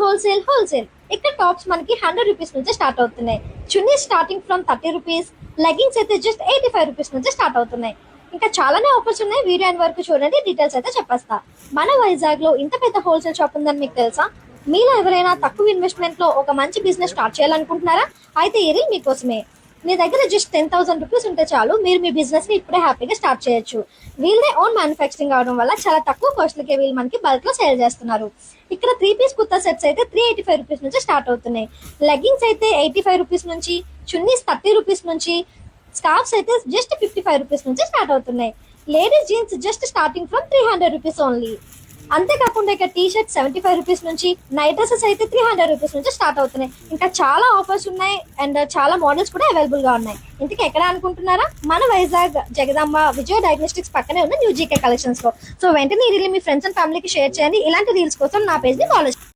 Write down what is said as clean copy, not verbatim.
Wholesale ఇక్కడ tops మనకి 100 rupees నుంచి స్టార్ట్ అవుతున్నాయి. చున్నీ స్టార్టింగ్ ఫ్రమ్ 30 రూపీస్, లెగ్గింగ్స్ అయితే జస్ట్ 85 రూపీస్ నుంచి స్టార్ట్ అవుతున్నాయి. ఇంకా చాలానే ఆఫర్స్ ఉన్నాయి. వీడియో అండ్ వరకు చూడండి, డీటెయిల్స్ అయితే చెప్పేస్తా. మన వైజాగ్ లో ఇంత పెద్ద హోల్సేల్ షాప్ ఉందని మీకు తెలుసా? మీలో ఎవరైనా తక్కువ ఇన్వెస్ట్మెంట్ లో ఒక మంచి బిజినెస్ స్టార్ట్ చేయాలనుకుంటున్నారా? అయితే ఇది మీకోసమే. మీ దగ్గర జస్ట్ 10,000 రూపీస్ ఉంటే చాలు, మీరు మీ బిజినెస్ ని ఇప్పుడే హ్యాపీగా స్టార్ట్ చేయొచ్చు. వీళ్ళే ఓన్ మ్యానుఫ్యాక్చరింగ్ అవడం వల్ల చాలా తక్కువ కాస్ట్లకే వీళ్ళు మనకి బల్క్ లో సేల్ చేస్తున్నారు. ఇక్కడ 3 పీస్ కుర్తా సెట్స్ అయితే 385 రూపీస్ నుంచి స్టార్ట్ అవుతున్నాయి. లెగ్గింగ్స్ అయితే 85 రూపీస్ నుంచి, చున్నీస్ 30 రూపీస్ నుంచి, స్కార్ఫ్స్ అయితే జస్ట్ 55 రూపీస్ నుంచి స్టార్ట్ అవుతున్నాయి. Ladies jeans just starting from 300 rupees only. అంతేకాకుండా ఇక్కడ టీ షర్ట్ 75 రూపీస్ నుంచి, నైట్ డ్రెస్సెస్ అయితే 300 రూపీస్ నుంచి స్టార్ట్ అవుతున్నాయి. ఇంకా చాలా ఆఫర్స్ ఉన్నాయి అండ్ చాలా మోడల్స్ కూడా అవైలబుల్ గా ఉన్నాయి. ఇంతకీ ఎక్కడ అనుకుంటున్నారా? మన వైజాగ్ జగదాంబ విజయ డయాగ్నోస్టిక్స్ పక్కనే ఉన్న న్యూ జీకే కలెక్షన్స్ లో. సో వెంటనే ఈ రీల్ మీ ఫ్రెండ్స్ అండ్ ఫ్యామిలీకి షేర్ చేయండి. ఇలాంటి రీల్స్ కోసం నా పేజ్ ని ఫాలో